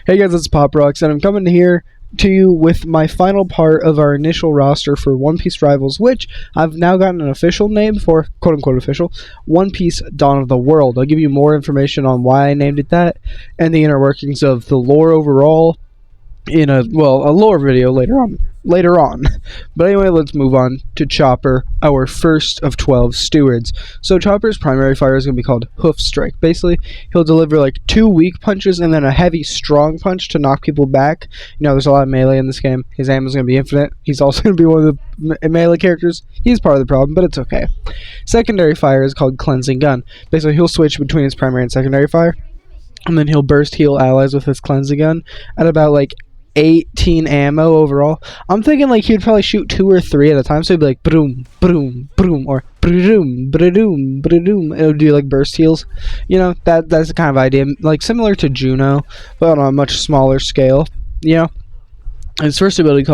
Hey guys, it's Pop Rocks, and I'm coming here to you with my final part of our initial roster for One Piece Rivals, which I've now gotten an official name for, quote-unquote official, One Piece Dawn of the World. I'll give you more information on why I named it that, and the inner workings of the lore overall in a lore video later on. But anyway, let's move on to Chopper, our first of 12 stewards. So Chopper's primary fire is going to be called Hoof Strike. Basically, he'll deliver like 2 weak punches and then a heavy strong punch to knock people back. You know, there's a lot of melee in this game. His ammo is going to be infinite. He's also going to be one of the melee characters. He's part of the problem, but it's okay. Secondary fire is called Cleansing Gun. Basically, he'll switch between his primary and secondary fire, and then he'll burst heal allies with his Cleansing Gun at about like 18 ammo overall. I'm thinking like he'd probably shoot 2 or 3 at a time, so he'd be like boom, boom, boom, or boom, boom, boom. It would do like burst heals. You know, that's the kind of idea, like similar to Juno, but on a much smaller scale. You know, his first ability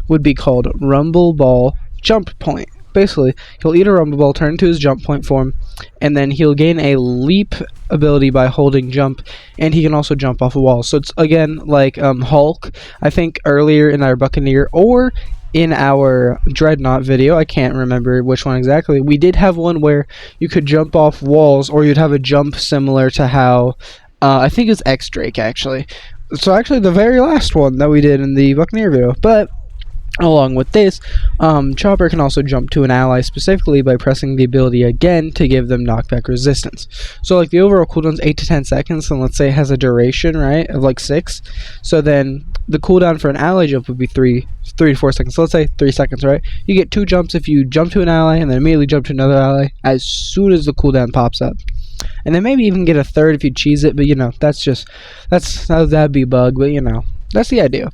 would be called Rumble Ball Jump Point. Basically, he'll eat a Rumble Ball, turn into his jump point form, and then he'll gain a leap ability by holding jump, and he can also jump off a wall. So it's, again, like Hulk, I think earlier in our Buccaneer, or in our Dreadnought video, I can't remember which one exactly, we did have one where you could jump off walls, or you'd have a jump similar to how, I think it's X-Drake, actually. So actually, the very last one that we did in the Buccaneer video, but along with this, Chopper can also jump to an ally specifically by pressing the ability again to give them knockback resistance. So like the overall cooldown's 8 to 10 seconds, and let's say it has a duration, right, of like 6. So then the cooldown for an ally jump would be 3 to 4 seconds. So let's say 3 seconds, right? You get 2 jumps if you jump to an ally and then immediately jump to another ally as soon as the cooldown pops up. And then maybe even get a third if you cheese it, but you know, that'd be a bug, but you know, that's the idea.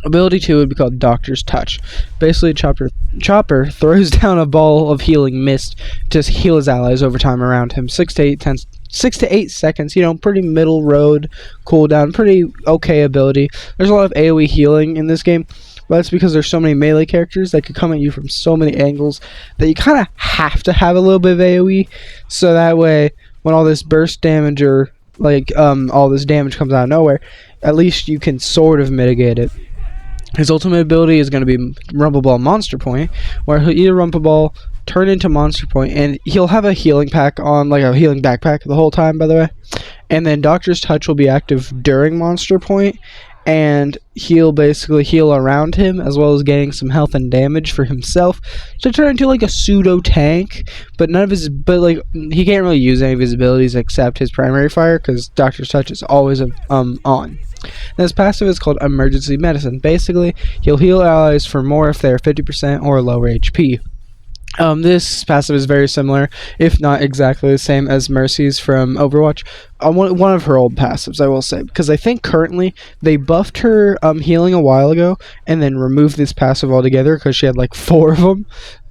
Ability 2 would be called Doctor's Touch. Basically, Chopper throws down a ball of healing mist to heal his allies over time around him. 6 to 8 seconds, you know, pretty middle road cooldown, pretty okay ability. There's a lot of AoE healing in this game, but that's because there's so many melee characters that could come at you from so many angles that you kind of have to have a little bit of AoE, so that way, when all this burst damage or, like, all this damage comes out of nowhere, at least you can sort of mitigate it. His ultimate ability is going to be Rumble Ball Monster Point, where he'll eat a Rumble Ball, turn into Monster Point, and he'll have a healing pack on, like a healing backpack the whole time, by the way. And then Doctor's Touch will be active during Monster Point, and he'll basically heal around him, as well as getting some health and damage for himself, to turn into like a pseudo tank. But he can't really use any of his abilities except his primary fire, because Doctor's Touch is always on. And his passive is called Emergency Medicine. Basically, he'll heal allies for more if they're 50% or lower HP. This passive is very similar, if not exactly the same as Mercy's from Overwatch. One of her old passives, I will say, because I think currently they buffed her healing a while ago and then removed this passive altogether because she had like 4 of them.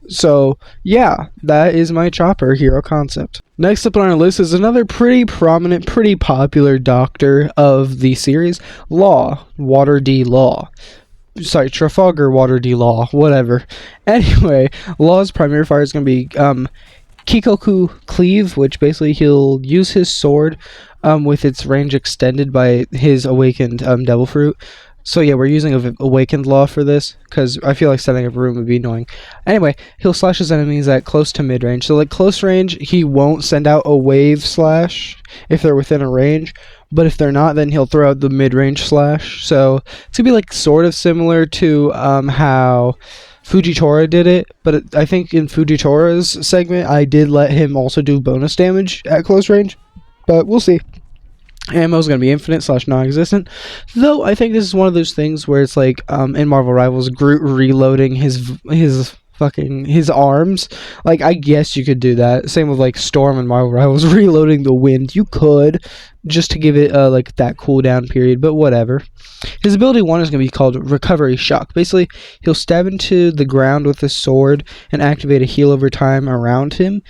So, yeah, that is my Chopper hero concept. Next up on our list is another pretty prominent, pretty popular doctor of the series, Law, Water D. Law. Sorry, Trafalgar Water D. Law, whatever. Anyway, Law's primary fire is going to be Kikoku Cleave, which basically he'll use his sword with its range extended by his awakened Devil Fruit. So yeah, we're using Awakened Law for this, because I feel like setting up a room would be annoying. Anyway, he'll slash his enemies at close to mid-range. So like close range, he won't send out a wave slash if they're within a range, but if they're not, then he'll throw out the mid-range slash. So it's going to be like sort of similar to how Fujitora did it, but I think in Fujitora's segment, I did let him also do bonus damage at close range, but we'll see. Ammo is going to be infinite / non-existent, though I think this is one of those things where it's like in Marvel Rivals, Groot reloading his arms. Like, I guess you could do that. Same with like Storm and Marvel Rivals reloading the wind. You could, just to give it like that cooldown period, but whatever. His ability 1 is going to be called Recovery Shock. Basically, he'll stab into the ground with his sword and activate a heal over time around him.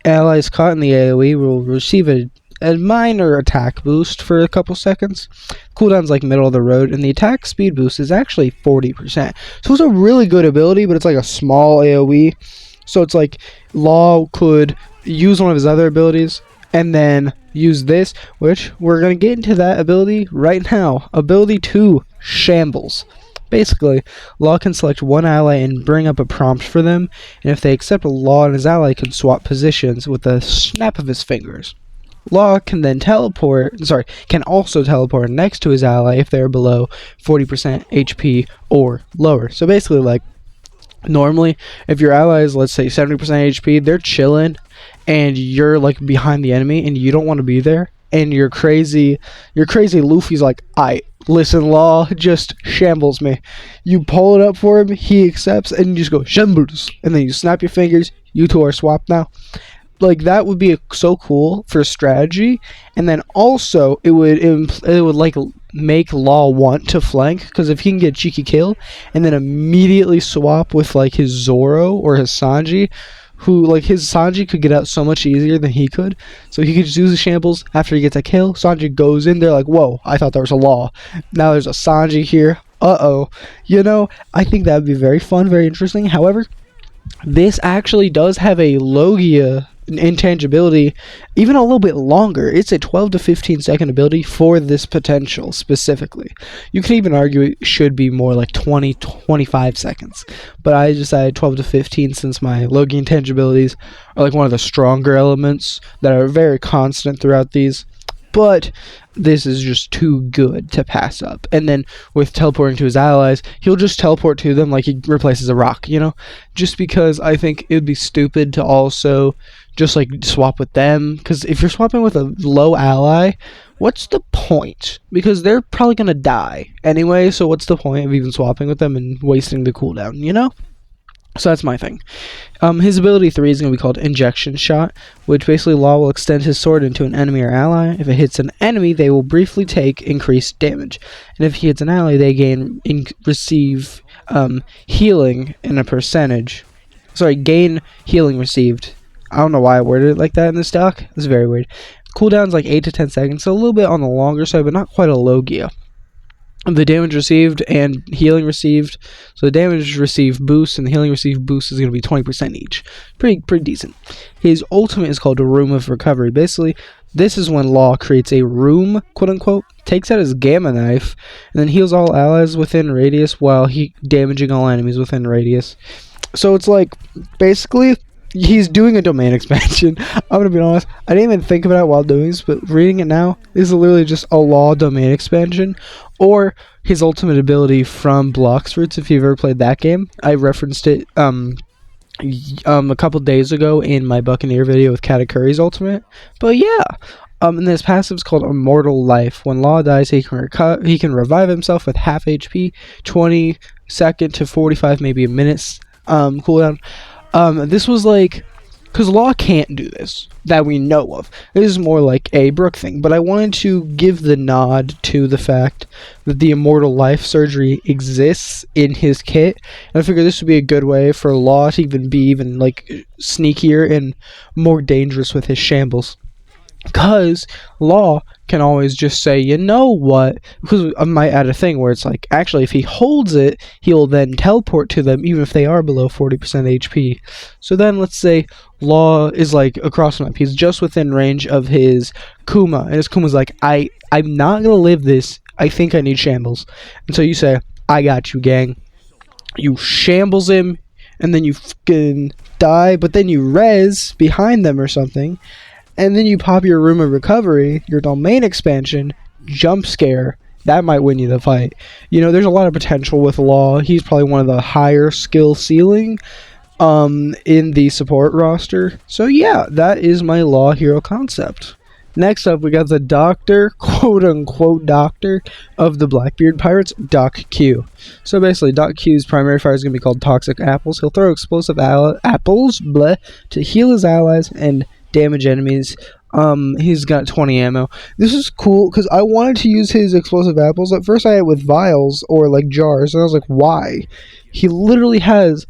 Allies caught in the AoE will receive a minor attack boost for a couple seconds. Cooldown's like middle of the road, and the attack speed boost is actually 40%. So it's a really good ability, but it's like a small AoE. So it's like Law could use one of his other abilities and then use this, which we're going to get into that ability right now. Ability 2, Shambles. Basically, Law can select one ally and bring up a prompt for them, and if they accept, Law and his ally can swap positions with a snap of his fingers. Law can then can also teleport next to his ally if they're below 40% HP or lower. So basically, like, normally, if your ally is, let's say, 70% HP, they're chilling, and you're, like, behind the enemy, and you don't want to be there, and your crazy Luffy's like, listen, Law, just shambles me. You pull it up for him, he accepts, and you just go, shambles, and then you snap your fingers, you two are swapped now. Like, that would be so cool for strategy, and then also it would like make Law want to flank, because if he can get a cheeky kill and then immediately swap with like his Zoro or his Sanji, who, like, his Sanji could get out so much easier than he could, so he could just use the shambles after he gets a kill. Sanji goes in there like, whoa, I thought there was a Law, now there's a Sanji here, you know, I think that would be very fun, very interesting. However, this actually does have a Logia intangibility even a little bit longer. It's a 12 to 15 second ability for this potential specifically. You can even argue it should be more like 20-25 seconds, but I decided 12 to 15 since my Logia intangibilities are like one of the stronger elements that are very constant throughout these. But this is just too good to pass up. And then with teleporting to his allies, he'll just teleport to them like he replaces a rock, you know? Just because I think it would be stupid to also just like swap with them. Because if you're swapping with a low ally, what's the point? Because they're probably going to die anyway, so what's the point of even swapping with them and wasting the cooldown, you know? So that's my thing. His ability 3 is going to be called Injection Shot, which basically Law will extend his sword into an enemy or ally. If it hits an enemy, they will briefly take increased damage. And if he hits an ally, they receive healing in a percentage. Gain healing received. I don't know why I worded it like that in this doc. It's very weird. Cooldown's like 8 to 10 seconds, so a little bit on the longer side, but not quite a Logia. The damage received and healing received. So the damage received boost and the healing received boost is going to be 20% each. Pretty decent. His ultimate is called a Room of Recovery. Basically, this is when Law creates a room, quote unquote, takes out his Gamma Knife, and then heals all allies within radius while damaging all enemies within radius. So it's like, basically, he's doing a domain expansion. I'm gonna be honest, I didn't even think about it while doing this, but reading it now, this is literally just a Law domain expansion, or his ultimate ability from Blox Fruits, if you've ever played that game. I referenced it a couple days ago in my Buccaneer video with Katakuri's ultimate. But yeah, and this passive is called Immortal Life. When Law dies, he can revive himself with half HP, 20 second to 45, maybe a minute cooldown. This was like, because Law can't do this, that we know of. This is more like a Brook thing, but I wanted to give the nod to the fact that the Immortal Life surgery exists in his kit, and I figured this would be a good way for Law to be even like sneakier and more dangerous with his shambles. Because Law can always just say, you know what, because I might add a thing where it's like, actually, if he holds it, he'll then teleport to them, even if they are below 40% HP. So then, let's say, Law is like across the map, he's just within range of his Kuma, and his Kuma's like, I'm not gonna live this, I think I need shambles. And so you say, I got you, gang. You shambles him, and then you fucking die, but then you res behind them or something, and then you pop your Room of Recovery, your domain expansion, jump scare. That might win you the fight. You know, there's a lot of potential with Law. He's probably one of the higher skill ceiling in the support roster. So yeah, that is my Law hero concept. Next up, we got the doctor, quote-unquote doctor, of the Blackbeard Pirates, Doc Q. So basically, Doc Q's primary fire is going to be called Toxic Apples. He'll throw explosive apples to heal his allies and damage enemies. He's got 20 ammo. This is cool because I wanted to use his explosive apples. At first I had it with vials or like jars, and I was like, why? He literally has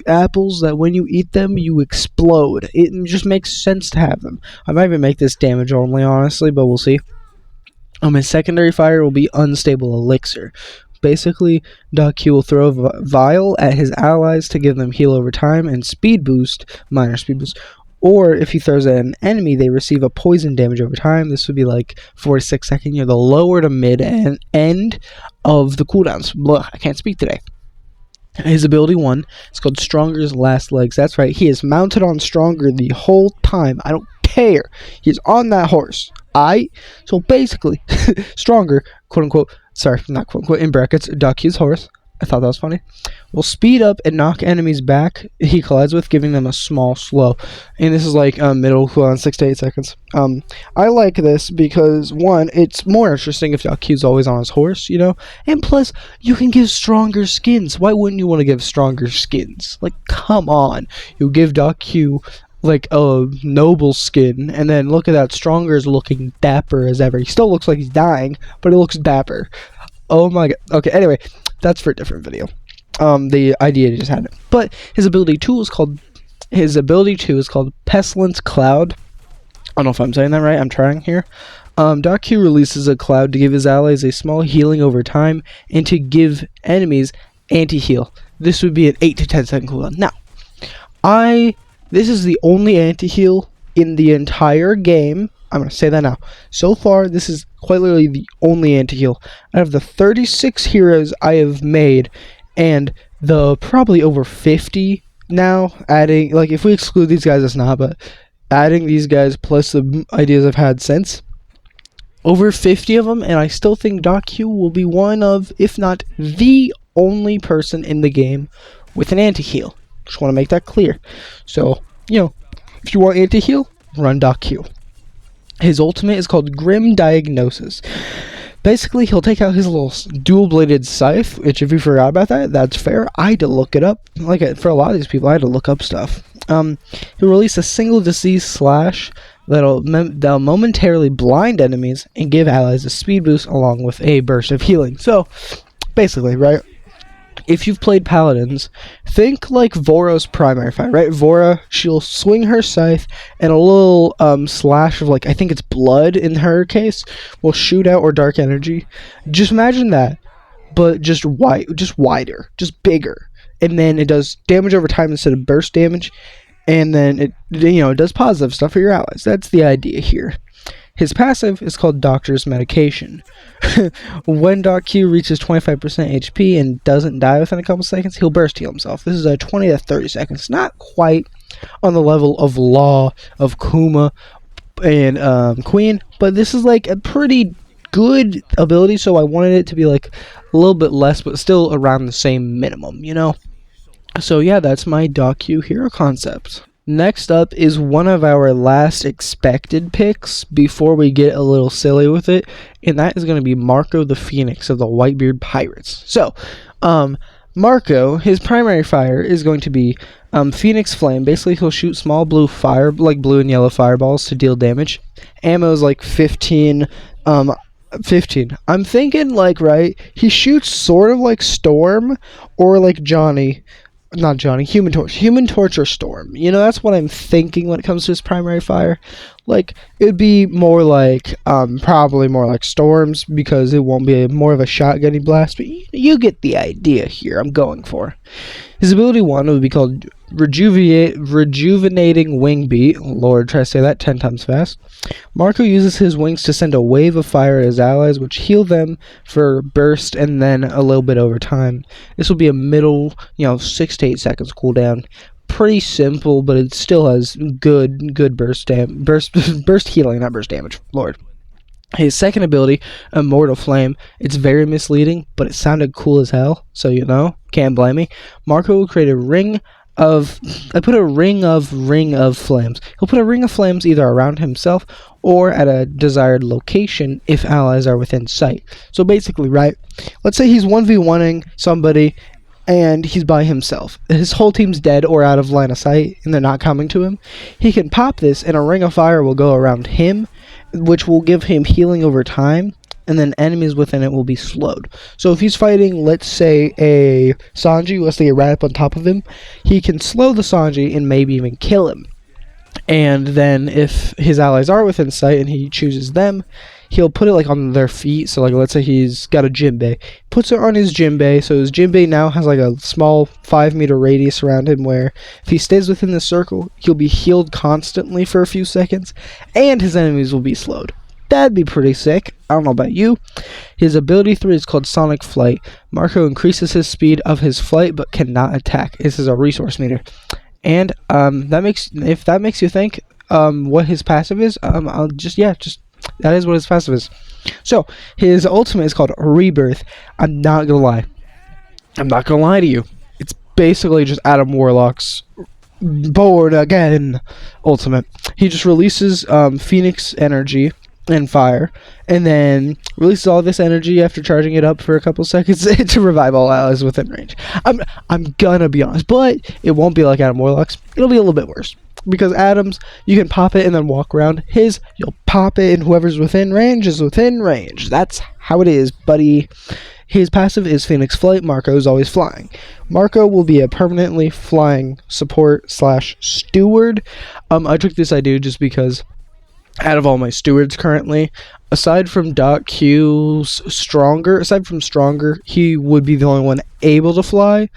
apples that when you eat them you explode. It just makes sense to have them. I might even make this damage only, honestly, but we'll see. His secondary fire will be Unstable Elixir. Basically, Doc Q will throw a vial at his allies to give them heal over time and speed boost, minor speed boost, Or if he throws at an enemy, they receive a poison damage over time. This would be like 4 to 6 seconds. You're the lower to mid end of the cooldowns. Blah, I can't speak today. His ability 1 is called Stronger's Last Legs. That's right, he is mounted on Stronger the whole time. I don't care. He's on that horse. So basically, Stronger, quote unquote, sorry, not quote unquote, in brackets, Dakyu's horse. I thought that was funny. Will speed up and knock enemies back he collides with, giving them a small slow. And this is like middle cooldown, 6 to 8 seconds. I like this because, one, it's more interesting if Dakyu's always on his horse, you know? And plus, you can give Stronger skins. Why wouldn't you want to give Stronger skins? Like, come on. You give Dakyu like a noble skin, and then look at that, Stronger's looking dapper as ever. He still looks like he's dying, but he looks dapper. Oh my god. Okay, anyway, that's for a different video. The idea just had it. But his ability 2 is called Pestilence Cloud. I don't know if I'm saying that right. I'm trying here. Dakyu releases a cloud to give his allies a small healing over time and to give enemies anti-heal. This would be an 8 to 10 second cooldown. Now, this is the only anti-heal in the entire game. I'm going to say that now. So far, this is quite literally the only anti-heal. Out of the 36 heroes I have made, and the probably over 50 now, adding, like, if we exclude these guys, it's not, but adding these guys plus the ideas I've had since, over 50 of them, and I still think Dakyu will be one of, if not the only person in the game with an anti-heal. Just want to make that clear. So, you know, if you want anti-heal, run Dakyu. His ultimate is called Grim Diagnosis. Basically, he'll take out his little dual-bladed scythe, which, if you forgot about that, that's fair. I had to look it up. Like, for a lot of these people, I had to look up stuff. He'll release a single disease slash that'll momentarily blind enemies and give allies a speed boost along with a burst of healing. So, basically, right? If you've played Paladins, think like Vora's primary fight, right? Vora, she'll swing her scythe, and a little slash of, like, I think it's blood in her case, will shoot out, or dark energy. Just imagine that, but just wider, just bigger. And then it does damage over time instead of burst damage, and then it does positive stuff for your allies. That's the idea here. His passive is called Doctor's Medication. When Dakyu reaches 25% HP and doesn't die within a couple seconds, he'll burst heal himself. This is a 20 to 30 seconds. Not quite on the level of Law, of Kuma, and Queen, but this is like a pretty good ability, so I wanted it to be like a little bit less, but still around the same minimum, you know? So yeah, that's my Dakyu hero concept. Next up is one of our last expected picks before we get a little silly with it, and that is going to be Marco the Phoenix of the Whitebeard Pirates. So, Marco, his primary fire is going to be Phoenix Flame. Basically, he'll shoot small blue fire, like blue and yellow fireballs to deal damage. Ammo is like 15. I'm thinking, like, right, he shoots sort of like Storm or like Human Torch or Storm. You know, that's what I'm thinking when it comes to his primary fire. Like, it would be more like, probably more like Storms, because it won't be more of a shotgunny blast, but you get the idea here I'm going for. His ability 1 would be called Rejuvenating Wing Beat. Lord, try to say that 10 times fast. Marco uses his wings to send a wave of fire at his allies, which heal them for burst and then a little bit over time. This will be a middle, 6 to 8 seconds cooldown. Pretty simple, but it still has good burst healing, not burst damage. Lord. His second ability, Immortal Flame, it's very misleading, but it sounded cool as hell, so can't blame me. Marco will create a ring of flames. He'll put a ring of flames either around himself or at a desired location if allies are within sight. So basically, right, let's say he's 1v1ing somebody and he's by himself. His whole team's dead or out of line of sight and they're not coming to him. He can pop this and a ring of fire will go around him, which will give him healing over time, and then enemies within it will be slowed. So if he's fighting, let's say, a Sanji, let's say right up on top of him, he can slow the Sanji and maybe even kill him. And then if his allies are within sight and he chooses them, he'll put it like on their feet. So like, let's say he's got a Jinbei, puts it on his Jinbei, so his Jinbei now has like a small 5-meter radius around him, where if he stays within the circle, he'll be healed constantly for a few seconds, and his enemies will be slowed. That'd be pretty sick. I don't know about you. His ability 3 is called Sonic Flight. Marco increases his speed of his flight but cannot attack. This is a resource meter. And if that makes you think what his passive is, that is what his passive is. So his ultimate is called Rebirth. I'm not gonna lie to you. It's basically just Adam Warlock's Born Again ultimate. He just releases Phoenix energy and fire, and then releases all this energy after charging it up for a couple seconds to revive all allies within range. I'm gonna be honest, but it won't be like Adam Warlock's. It'll be a little bit worse, because Adam's, you can pop it and then walk around. His, you'll pop it and whoever's within range is within range. That's how it is, buddy. His passive is Phoenix Flight. Marco is always flying. Marco will be a permanently flying support / steward. I took this idea just because out of all my stewards currently, aside from Stronger, he would be the only one able to fly,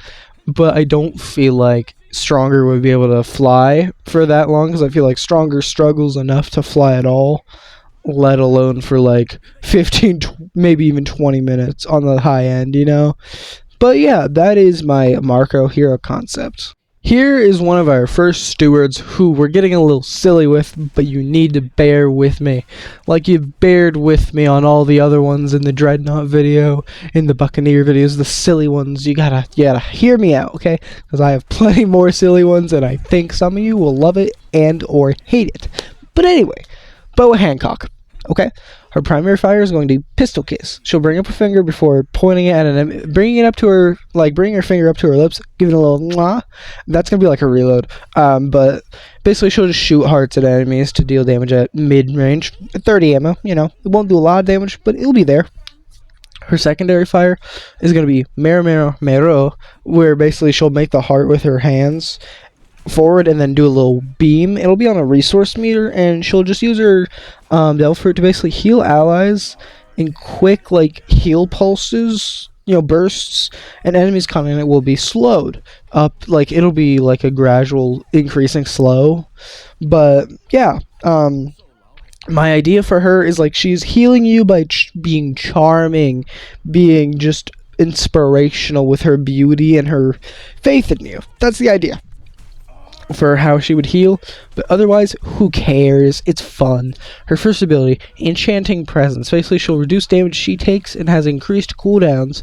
but I don't feel like Stronger would be able to fly for that long, because I feel like Stronger struggles enough to fly at all, let alone for like 15, maybe even 20 minutes on the high end, you know? But yeah, that is my Marco hero concept. Here is one of our first stewards who we're getting a little silly with, but you need to bear with me. Like you've bared with me on all the other ones in the Dreadnought video, in the Buccaneer videos, the silly ones. You gotta hear me out, okay? Because I have plenty more silly ones, and I think some of you will love it and or hate it. But anyway, Boa Hancock. Okay, her primary fire is going to be Pistol Kiss. She'll bring up her finger before pointing it at an enemy, bringing her finger up to her lips, giving a little mwah. That's gonna be like a reload. But basically, she'll just shoot hearts at enemies to deal damage at mid-range. 30 ammo. You know, it won't do a lot of damage, but it'll be there. Her secondary fire is gonna be Mero, where basically she'll make the heart with her hands forward and then do a little beam. It'll be on a resource meter, and she'll just use her Devil Fruit to basically heal allies in quick like heal pulses, you know, bursts, and enemies coming in it will be slowed up. Like it'll be like a gradual increasing slow. But yeah, my idea for her is like she's healing you by being charming, being just inspirational with her beauty and her faith in you. That's the idea for how she would heal, but otherwise, who cares? It's fun. Her first ability, Enchanting Presence. Basically, she'll reduce damage she takes and has increased cooldowns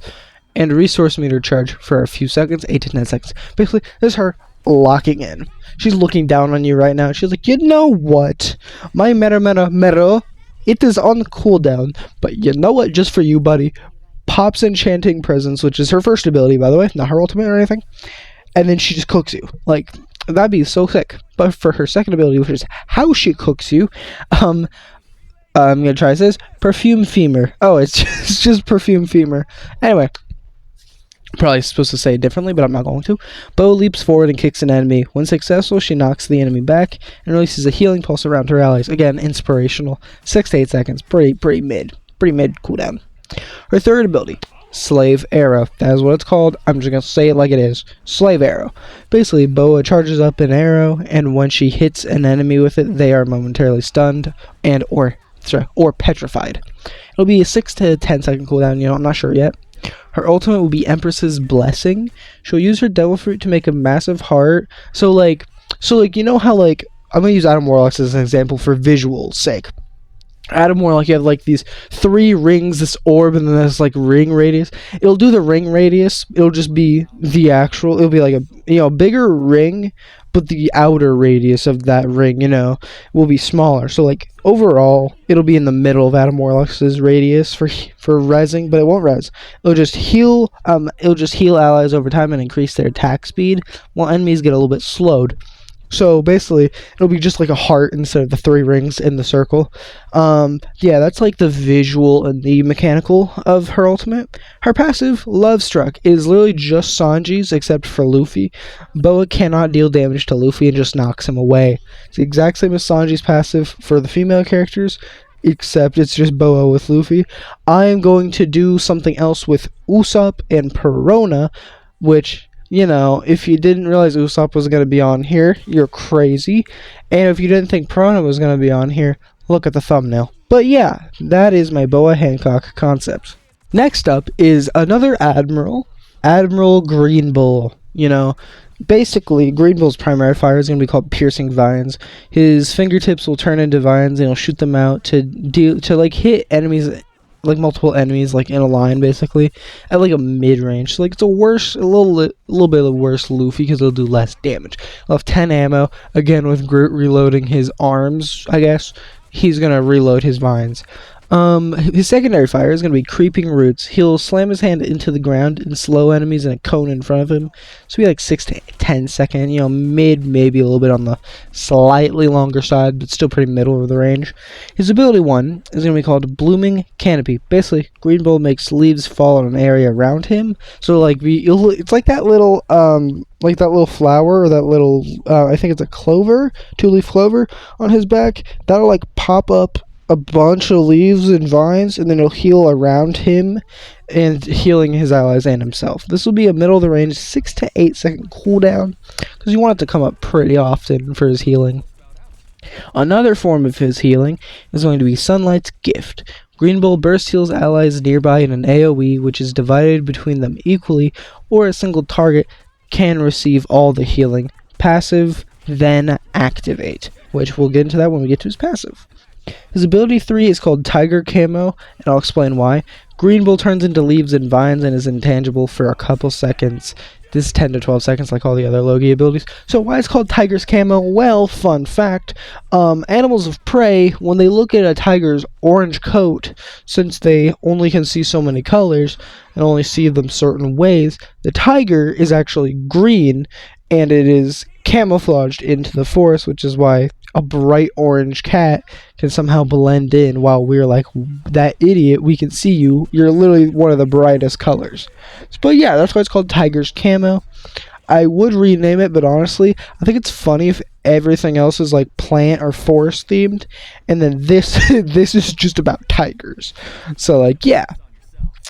and resource meter charge for a few seconds, 8 to 10 seconds. Basically, this is her locking in. She's looking down on you right now. She's like, you know what? My Mero, it is on cooldown, but you know what? Just for you, buddy. Pops Enchanting Presence, which is her first ability, by the way, not her ultimate or anything. And then she just cooks you. Like, that'd be so sick. But for her second ability, which is how she cooks you, I'm gonna try this. Perfume Femur. Oh, it's just Perfume Femur. Anyway, probably supposed to say it differently, but I'm not going to. Bo leaps forward and kicks an enemy. When successful, she knocks the enemy back and releases a healing pulse around her allies. Again, inspirational. 6 to 8 seconds. Pretty mid cooldown. Her third ability, Slave Arrow. That is what it's called. I'm just going to say it like it is. Slave Arrow. Basically, Boa charges up an arrow, and when she hits an enemy with it, they are momentarily stunned and or petrified. It'll be a 6 to 10 second cooldown, you know, I'm not sure yet. Her ultimate will be Empress's Blessing. She'll use her Devil Fruit to make a massive heart. So like, you know how, like, I'm going to use Adam Warlock as an example for visual sake. Adam Warlock, you have like these 3 rings, this orb, and then this like ring radius. It'll do the ring radius. It'll just be the actual. It'll be like a, you know, bigger ring, but the outer radius of that ring, you know, will be smaller. So like overall, it'll be in the middle of Adam Warlock's radius for rezzing, but it won't res. It'll just heal. It'll just heal allies over time and increase their attack speed, while enemies get a little bit slowed. So basically, it'll be just like a heart instead of the 3 rings in the circle. Yeah, that's like the visual and the mechanical of her ultimate. Her passive, Love Struck, is literally just Sanji's except for Luffy. Boa cannot deal damage to Luffy and just knocks him away. It's the exact same as Sanji's passive for the female characters. except it's just Boa with Luffy. I am going to do something else with Usopp and Perona, which, you know, if you didn't realize Usopp was going to be on here, you're crazy. And if you didn't think Perona was going to be on here, look at the thumbnail. But yeah, that is my Boa Hancock concept. Next up is another Admiral, Admiral Green Bull. You know, basically, Green Bull's primary fire is going to be called Piercing Vines. His fingertips will turn into vines, and he'll shoot them out to like hit enemies, like multiple enemies, like in a line, basically, at like a mid-range. So like it's a little bit of worse Luffy because it'll do less damage. He'll have 10 ammo. Again, with Groot reloading his arms, I guess he's gonna reload his vines. His secondary fire is going to be Creeping Roots. He'll slam his hand into the ground and slow enemies in a cone in front of him. So be like 6 to 10 second, you know, maybe a little bit on the slightly longer side, but still pretty middle of the range. His ability 1 is going to be called Blooming Canopy. Basically, Green Bull makes leaves fall on an area around him. So like it's like that little flower, or that little I think it's a clover, 2-leaf clover on his back. That'll like pop up a bunch of leaves and vines, and then it'll heal around him and healing his allies and himself. This will be a middle of the range 6 to 8 second cooldown because you want it to come up pretty often for his healing. Another form of his healing is going to be Sunlight's Gift. Green Bull burst heals allies nearby in an AoE, which is divided between them equally, or a single target can receive all the healing. Passive, then activate, which we'll get into that when we get to his passive. His ability 3 is called Tiger Camo, and I'll explain why. Green Bull turns into leaves and vines and is intangible for a couple seconds. This is 10 to 12 seconds like all the other Logi abilities. So why it's called Tiger's Camo? Well, fun fact, animals of prey, when they look at a tiger's orange coat, since they only can see so many colors and only see them certain ways, the tiger is actually green, and it is camouflaged into the forest, which is why a bright orange cat can somehow blend in while we're like, that idiot, we can see you, you're literally one of the brightest colors. But yeah, that's why it's called Tiger's Camo. I would rename it, but honestly, I think it's funny if everything else is like plant or forest themed, and then this this is just about tigers. So like, yeah,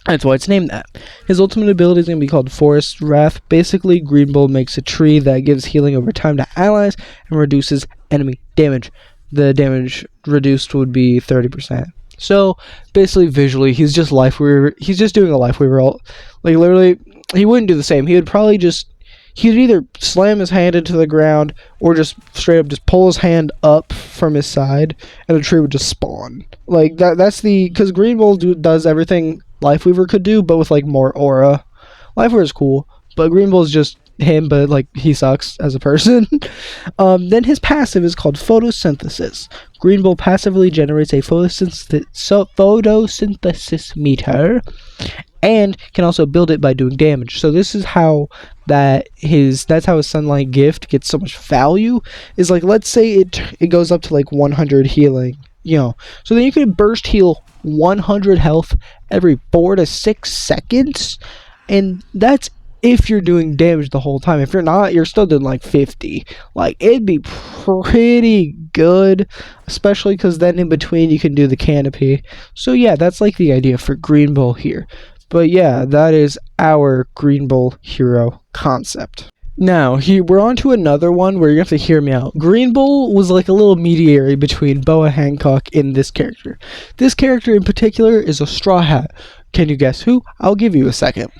that's why it's named that. His ultimate ability is going to be called Forest Wrath. Basically, Green Bull makes a tree that gives healing over time to allies and reduces enemy damage. The damage reduced would be 30%. So basically, visually, he's just doing a Life Weaver ult. Like literally, he wouldn't do the same. He'd either slam his hand into the ground or just straight up just pull his hand up from his side, and the tree would just spawn. Like that's because Green Bull does everything Life Weaver could do, but with like more aura. Life Weaver is cool, but Green Bull is just him, but like he sucks as a person. Then his passive is called Photosynthesis. Green Bull passively generates a photosynthesis meter, and can also build it by doing damage. So this is how that's how his Sunlight Gift gets so much value. Is like, let's say it goes up to like 100 healing, you know. So then you can burst heal 100 health every 4 to 6 seconds, and that's if you're doing damage the whole time. If you're not, you're still doing like 50. Like, it'd be pretty good, especially because then in between you can do the canopy. So yeah, that's like the idea for Green Bull here. But yeah, that is our Green Bull hero concept. Now, we're on to another one where you have to hear me out. Green Bull was like a little mediator between Boa Hancock and this character. This character in particular is a Straw Hat. Can you guess who? I'll give you a second.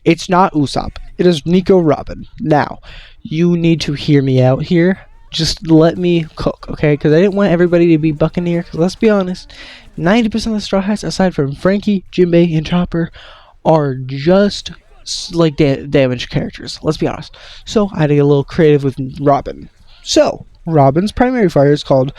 It's not Usopp. It is Nico Robin. Now, you need to hear me out here. Just let me cook, okay? Because I didn't want everybody to be Buccaneer. Because let's be honest, 90% of the Straw Hats, aside from Frankie, Jinbei, and Chopper, are just like damage characters. Let's be honest. So I had to get a little creative with Robin. So Robin's primary fire is called,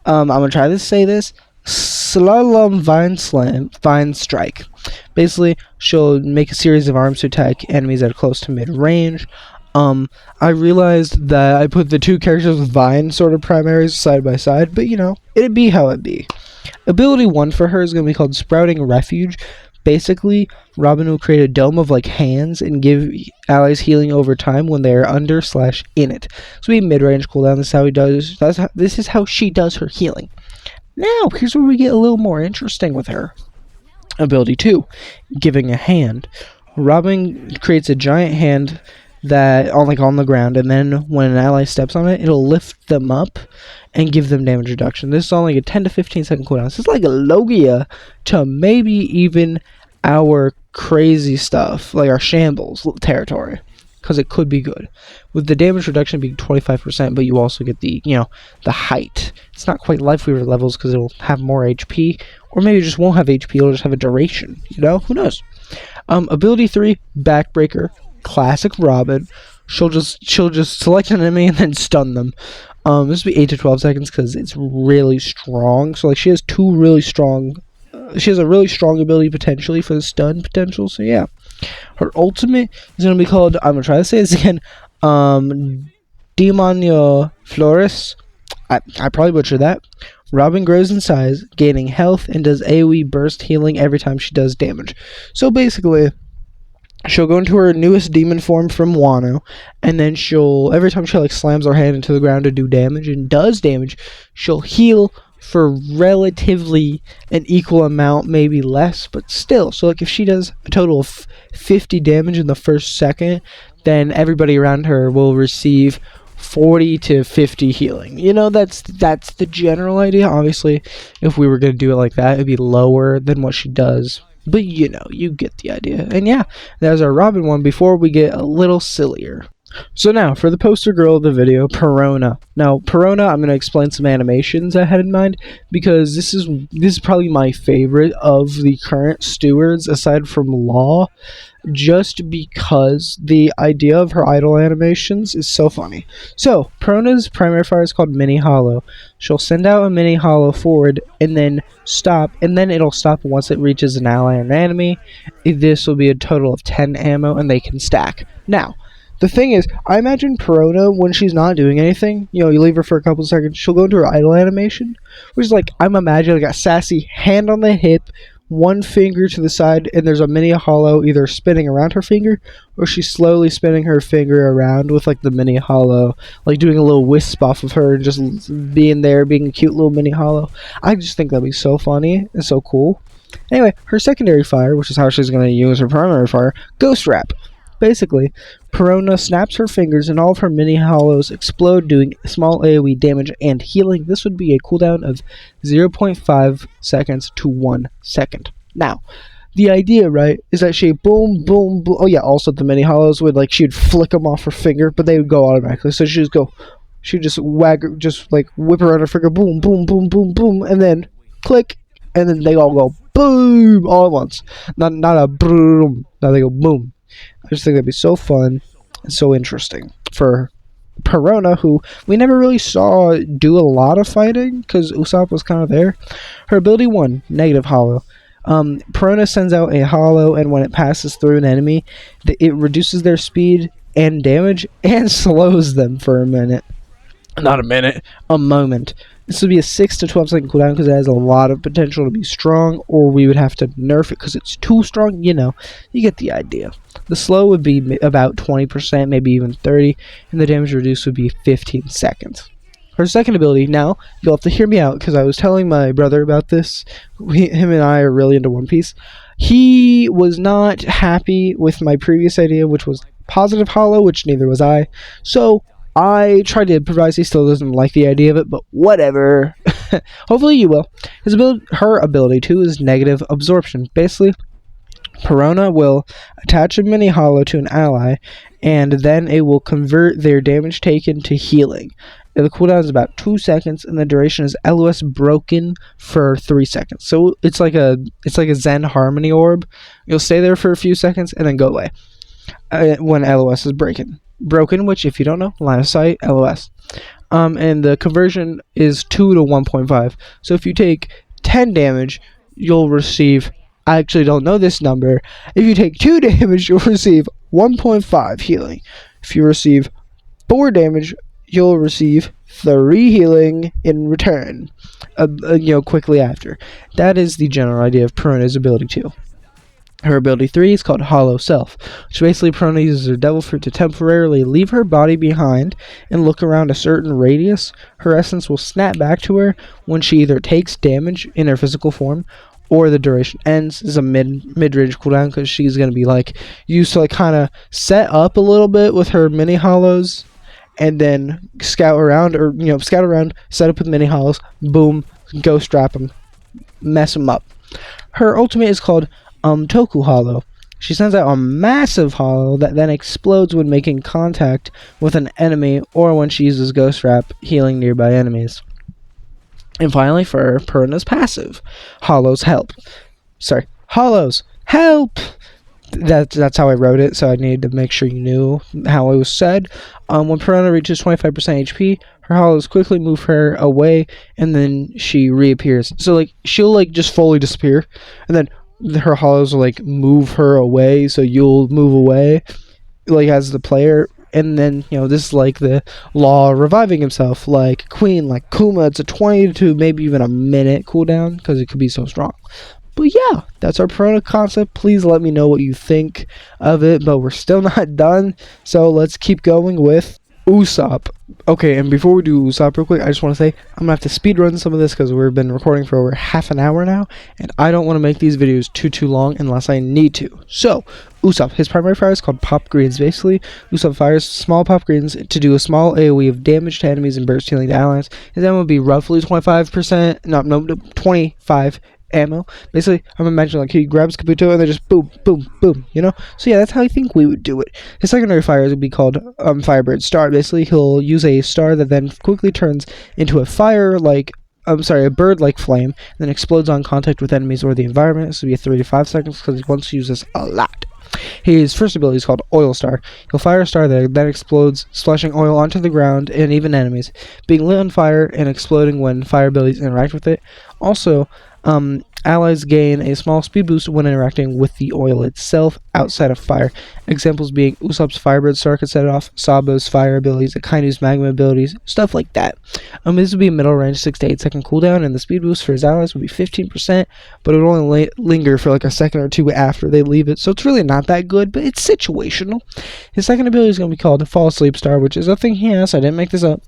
I'm gonna try to say this, Slalom Vine Strike. Basically, she'll make a series of arms to attack enemies that are close to mid range. I realized that I put the two characters with Vine sort of primaries side by side, but you know, it'd be how it be. Ability 1 for her is going to be called Sprouting Refuge. Basically, Robin will create a dome of like hands and give allies healing over time when they are under/in it. So we mid-range cooldown. This is how she does her healing. Now, here's where we get a little more interesting with her. Ability 2, giving a hand. Robin creates a giant hand that on the ground, and then when an ally steps on it, it'll lift them up and give them damage reduction. This is only a 10 to 15 second cooldown. This is like a Logia to maybe even our crazy stuff, like our shambles territory, because it could be good. With the damage reduction being 25%, but you also get the, the height. It's not quite Life Weaver levels because it'll have more HP, or maybe it just won't have HP, it'll just have a duration, who knows. Ability 3, Backbreaker, classic Robin. She'll just select an enemy and then stun them. This will be 8 to 12 seconds because it's really strong. So like she has a really strong ability potentially for the stun potential. So yeah, her ultimate is gonna be called, I'm gonna try to say this again, Demonio Flores. I probably butchered that. Robin grows in size, gaining health, and does AoE burst healing every time she does damage. So basically, she'll go into her newest demon form from Wano, and then every time she slams her hand into the ground to do damage and does damage, she'll heal for relatively an equal amount, maybe less, but still. So if she does a total of 50 damage in the first second, then everybody around her will receive 40 to 50 healing. That's the general idea. Obviously, if we were going to do it like that, it'd be lower than what she does. But you get the idea. And yeah, that was our Robin one before we get a little sillier. So now, for the poster girl of the video, Perona. Now, Perona, I'm going to explain some animations I had in mind, because this is probably my favorite of the current Stewards, aside from Law, just because the idea of her idle animations is so funny. So, Perona's primary fire is called Mini Hollow. She'll send out a Mini Hollow forward, and then stop, and then it'll stop once it reaches an ally or an enemy. This will be a total of 10 ammo, and they can stack. Now, the thing is, I imagine Perona, when she's not doing anything, you leave her for a couple seconds, she'll go into her idle animation, which is I'm imagining a sassy hand on the hip, one finger to the side, and there's a mini hollow either spinning around her finger, or she's slowly spinning her finger around with the mini hollow, doing a little wisp off of her and just being there, being a cute little mini hollow. I just think that'd be so funny and so cool. Anyway, her secondary fire, which is how she's going to use her primary fire, Ghost Wrap. Basically, Perona snaps her fingers and all of her mini hollows explode, doing small AoE damage and healing. This would be a cooldown of 0.5 seconds to 1 second. Now, the idea, right, is that she boom, boom, boom. Oh yeah, also the mini hollows would she'd flick them off her finger, but they would go automatically. So she'd just whip around her finger, boom, boom, boom, boom, boom, and then click, and then they all go boom all at once. Not a boom. Now they go boom. I just think that'd be so fun and so interesting for Perona, who we never really saw do a lot of fighting because Usopp was kind of there. Her ability 1, negative hollow. Perona sends out a hollow, and when it passes through an enemy, it reduces their speed and damage and slows them for a minute. Not a minute, a moment. This would be a 6 to 12 second cooldown because it has a lot of potential to be strong, or we would have to nerf it because it's too strong. You get the idea. The slow would be about 20%, maybe even 30%, and the damage reduced would be 15 seconds. Her second ability, now, you'll have to hear me out because I was telling my brother about this. Him and I are really into One Piece. He was not happy with my previous idea, which was positive hollow, which neither was I. So I tried to improvise. He still doesn't like the idea of it, but whatever. Hopefully you will. Her ability, too, is negative absorption. Basically, Perona will attach a mini hollow to an ally, and then it will convert their damage taken to healing. The cooldown is about 2 seconds, and the duration is LOS broken for 3 seconds. So it's like a Zen Harmony orb. You'll stay there for a few seconds and then go away when LOS is broken, which, if you don't know, line of sight, LOS. And the conversion is 2 to 1.5. So if you take 10 damage, you'll receive, I actually don't know this number, if you take 2 damage, you'll receive 1.5 healing. If you receive 4 damage, you'll receive 3 healing in return, quickly after. That is the general idea of Perona's ability 2. Her ability 3 is called Hollow Self, which basically Perona uses her devil fruit to temporarily leave her body behind and look around a certain radius. Her essence will snap back to her when she either takes damage in her physical form or the duration ends. This is a mid-range cooldown because she's going to be like used to like kind of set up a little bit with her mini hollows and then scout around, or scout around, set up with mini hollows, boom, ghost trap them, mess them up. Her ultimate is called Toku Hollow. She sends out a massive hollow that then explodes when making contact with an enemy or when she uses Ghost Wrap, healing nearby enemies. And finally, for Perona's passive, Hollows Help. Hollows Help! That's how I wrote it, so I needed to make sure you knew how it was said. When Perona reaches 25% HP, her hollows quickly move her away, and then she reappears. So, like, she'll, like, just fully disappear, and then her hollows will, like, move her away, so you'll move away, like, as the player. And then, this is like the law of reviving himself, like Queen, like Kuma. It's a 20 to maybe even a minute cooldown, because it could be so strong. But yeah, that's our Perona concept. Please let me know what you think of it, but we're still not done, so let's keep going with Usopp. Okay, and before we do Usopp real quick, I just want to say I'm going to have to speedrun some of this because we've been recording for over half an hour now, and I don't want to make these videos too long unless I need to. So, Usopp, his primary fire is called Pop Greens. Basically, Usopp fires small Pop Greens to do a small AoE of damage to enemies and burst healing to allies. His ammo would be roughly 25%, 25 ammo. Basically, I'm imagining like he grabs Kabuto and then just boom, boom, boom, So yeah, that's how I think we would do it. His secondary fires would be called Firebird Star. Basically, he'll use a star that then quickly turns into a bird-like flame, and then explodes on contact with enemies or the environment. This would be a 3 to 5 seconds because he wants to use this a lot. His first ability is called Oil Star. He'll fire a star that then explodes, splashing oil onto the ground and even enemies, being lit on fire and exploding when fire abilities interact with it. Also, allies gain a small speed boost when interacting with the oil itself outside of fire. Examples being Usopp's Firebird Star could set it off, Sabo's fire abilities, Akainu's magma abilities, stuff like that. This would be a middle range 6 to 8 second cooldown, and the speed boost for his allies would be 15%, but it would only linger for like a second or two after they leave it, so it's really not that good, but it's situational. His second ability is going to be called Fall Asleep Star, which is a thing he has, I didn't make this up.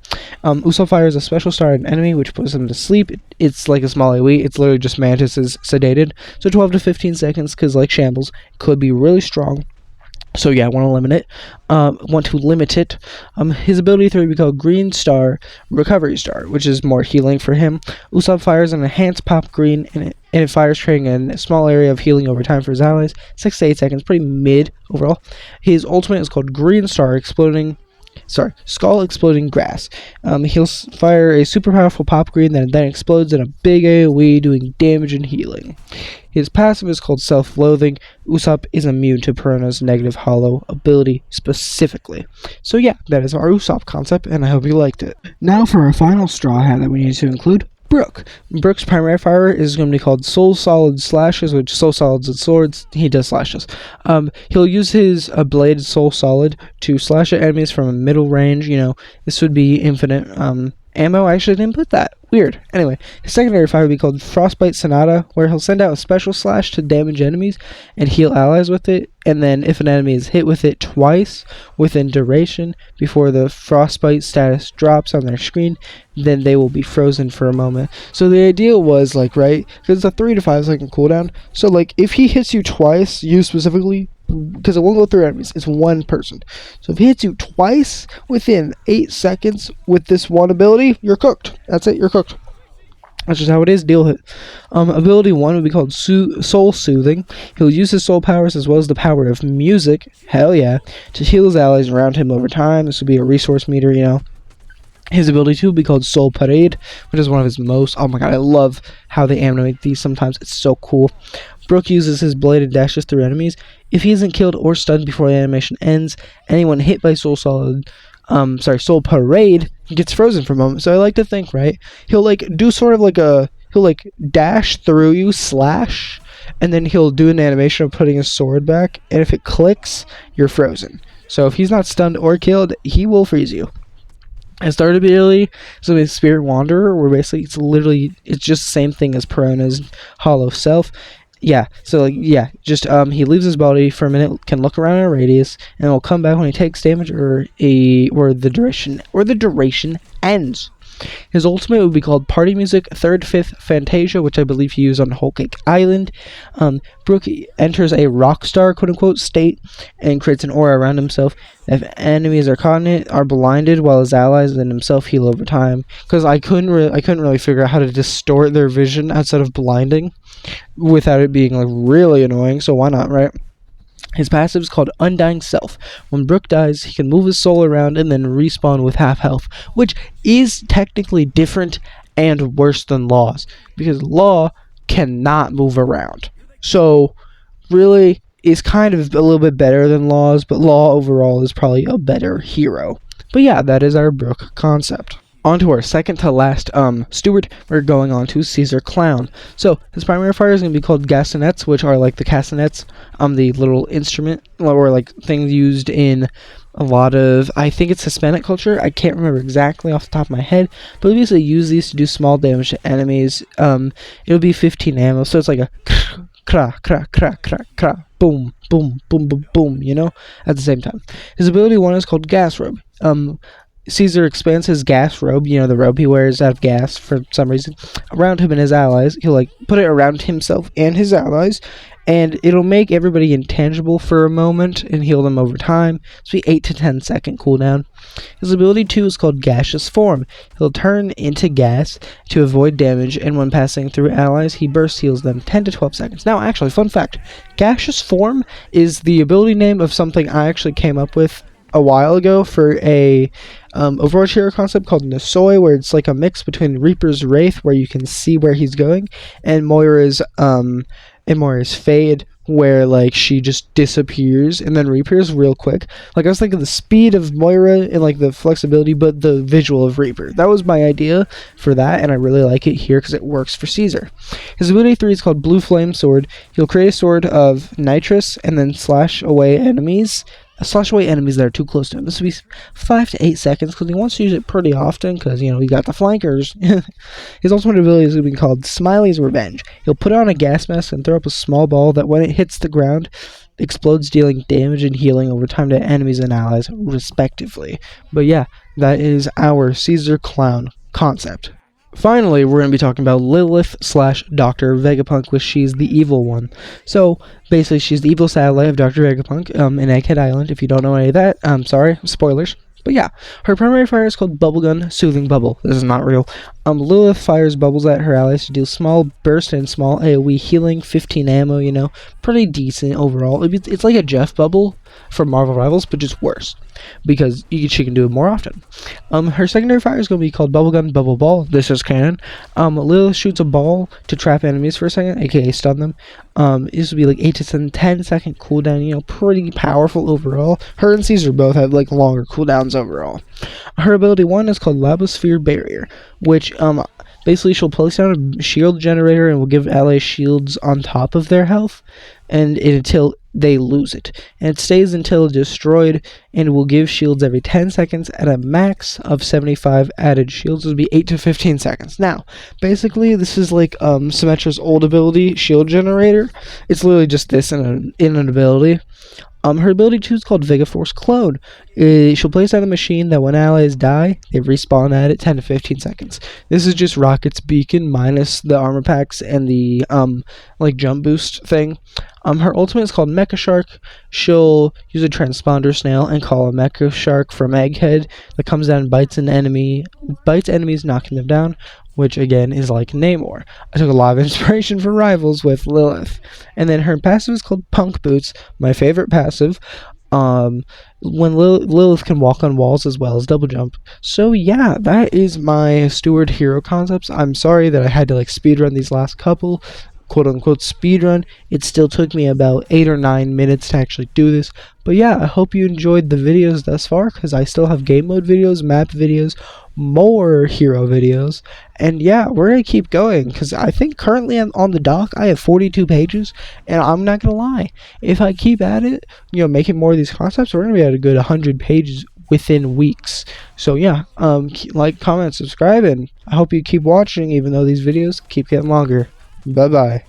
Usopp fires a special star at an enemy, which puts them to sleep. It's like a small AoE, it's literally just Mantis is sedated, so 12 to 15 seconds, because like Shambles, could be really strong. So yeah, I want to limit it. His ability 3 would be called Green Star Recovery Star, which is more healing for him. Usopp fires an enhanced Pop Green, and it fires, creating a small area of healing over time for his allies. 6 to 8 seconds, pretty mid overall. His ultimate is called Green Star Skull Exploding Grass. He'll fire a super powerful Pop Green that then explodes in a big AoE, doing damage and healing. His passive is called Self-Loathing. Usopp is immune to Perona's negative hollow ability specifically. So yeah, that is our Usopp concept, and I hope you liked it. Now for our final straw hat that we need to include, Brook. Brook's primary fire is going to be called Soul Solid Slashes, which Soul Solid's and swords, he does slashes. He'll use his blade Soul Solid to slash at enemies from a middle range. This would be infinite ammo. I actually didn't put that. Weird. Anyway, his secondary fire would be called Frostbite Sonata, where he'll send out a special slash to damage enemies and heal allies with it, and then if an enemy is hit with it twice within duration before the frostbite status drops on their screen, then they will be frozen for a moment. So the idea was because it's a 3 to 5 second cooldown, so if he hits you twice, you specifically, because it won't go through enemies, it's one person. So if he hits you twice within 8 seconds with this one ability, you're cooked. That's it, you're cooked. That's just how it is. Deal with it. Ability 1 would be called Soul Soothing. He'll use his soul powers as well as the power of music, hell yeah, to heal his allies around him over time. This would be a resource meter, His ability 2 would be called Soul Parade, which is one of his most, oh my god, I love how they animate these sometimes. It's so cool. Brook uses his blade and dashes through enemies. If he isn't killed or stunned before the animation ends, anyone hit by Soul Parade gets frozen for a moment. So I like to think, right, he'll do sort of he'll dash through you, slash, and then he'll do an animation of putting his sword back, and if it clicks, you're frozen. So if he's not stunned or killed, he will freeze you. His third ability is a Spirit Wanderer, where basically it's just the same thing as Perona's Hollow Self. Yeah, so like, yeah, just he leaves his body for a minute, can look around in a radius, and will come back when he takes damage or the duration ends. His ultimate would be called Party Music, 3rd, 5th Fantasia, which I believe he used on Whole Cake Island. Brook enters a rockstar, quote-unquote, state and creates an aura around himself. If enemies are caught in it, are blinded, while his allies and himself heal over time. Because I couldn't really figure out how to distort their vision outside of blinding without it being like really annoying, so why not, right? His passive is called Undying Self. When Brook dies, he can move his soul around and then respawn with half health, which is technically different and worse than Law's, because Law cannot move around. So, really, is kind of a little bit better than Law's, but Law overall is probably a better hero. But yeah, that is our Brook concept. On to our second to last steward, we're going on to Caesar Clown. So his primary fire is going to be called Gastonets, which are like the castanets, the little instrument or like things used in a lot of, I think it's Hispanic culture. I can't remember exactly off the top of my head, but we basically use these to do small damage to enemies. It'll be 15 ammo, so it's like a kra kra kra kra kra boom boom boom boom boom, you know, at the same time. His ability 1 is called Gas Robe. Caesar expands his gas robe, you know, the robe he wears out of gas for some reason, around him and his allies. He'll like put it around himself and his allies, and it'll make everybody intangible for a moment and heal them over time. It's be 8 to 10 second cooldown. His ability 2 is called Gaseous Form. He'll turn into gas to avoid damage, and when passing through allies, he burst heals them 10 to 12 seconds. Now, actually, fun fact, Gaseous Form is the ability name of something I actually came up with a while ago for a Overwatch hero concept called Nasoi, where it's like a mix between Reaper's Wraith, where you can see where he's going, and Moira's Fade, where like she just disappears and then reappears real quick. Like I was thinking the speed of Moira and like the flexibility, but the visual of Reaper. That was my idea for that, and I really like it here because it works for Caesar. His ability 3 is called Blue Flame Sword. He'll create a sword of nitrous and then slash away enemies that are too close to him. This will be 5 to 8 seconds because he wants to use it pretty often because, you know, he got the flankers. His ultimate ability is going to be called Smiley's Revenge. He'll put on a gas mask and throw up a small ball that when it hits the ground explodes, dealing damage and healing over time to enemies and allies respectively. But yeah, that is our Caesar Clown concept. Finally, we're going to be talking about Lilith / Dr. Vegapunk, which she's the evil one. So, basically, she's the evil satellite of Dr. Vegapunk in Egghead Island. If you don't know any of that, I'm sorry, spoilers. But yeah, her primary fire is called Bubblegun Soothing Bubble. This is not real. Lilith fires bubbles at her allies to deal small burst and small AoE healing, 15 ammo, you know, pretty decent overall. It's like a Jeff bubble from Marvel Rivals, but just worse, because she can do it more often. Her secondary fire is going to be called Bubblegun Bubble Ball. This is canon. Lilith shoots a ball to trap enemies for a second, aka stun them. This will be like 8 to 10 second cooldown, you know, pretty powerful overall. Her and Caesar both have like longer cooldowns overall. Her ability 1 is called Labosphere Barrier, which basically she'll place down a shield generator and will give allies shields on top of their health and until they lose it, and it stays until destroyed, and will give shields every 10 seconds at a max of 75 added shields. It would be 8 to 15 seconds. Now, basically, this is like Symmetra's old ability, Shield Generator. It's literally just this in an ability. Her ability 2 is called Vegaforce Clone. She'll place down a machine that when allies die, they respawn at it 10 to 15 seconds. This is just Rocket's Beacon minus the armor packs and the like jump boost thing. Her ultimate is called Mecha Shark. She'll use a transponder snail and call a Mecha Shark from Egghead that comes down and bites enemies, knocking them down, which again is like Namor. I took a lot of inspiration from Rivals with Lilith. And then her passive is called Punk Boots, my favorite passive. When Lilith can walk on walls as well as double jump. So yeah, that is my Steward hero concepts. I'm sorry that I had to like speedrun these last couple, quote unquote speedrun. It still took me about 8 or 9 minutes to actually do this. But yeah, I hope you enjoyed the videos thus far, because I still have game mode videos, map videos, more hero videos, and yeah, we're gonna keep going, because I think currently on the dock I have 42 pages, and I'm not gonna lie, if I keep at it, you know, making more of these concepts, we're gonna be at a good 100 pages within weeks. So yeah, like, comment, subscribe, and I hope you keep watching even though these videos keep getting longer. Bye bye.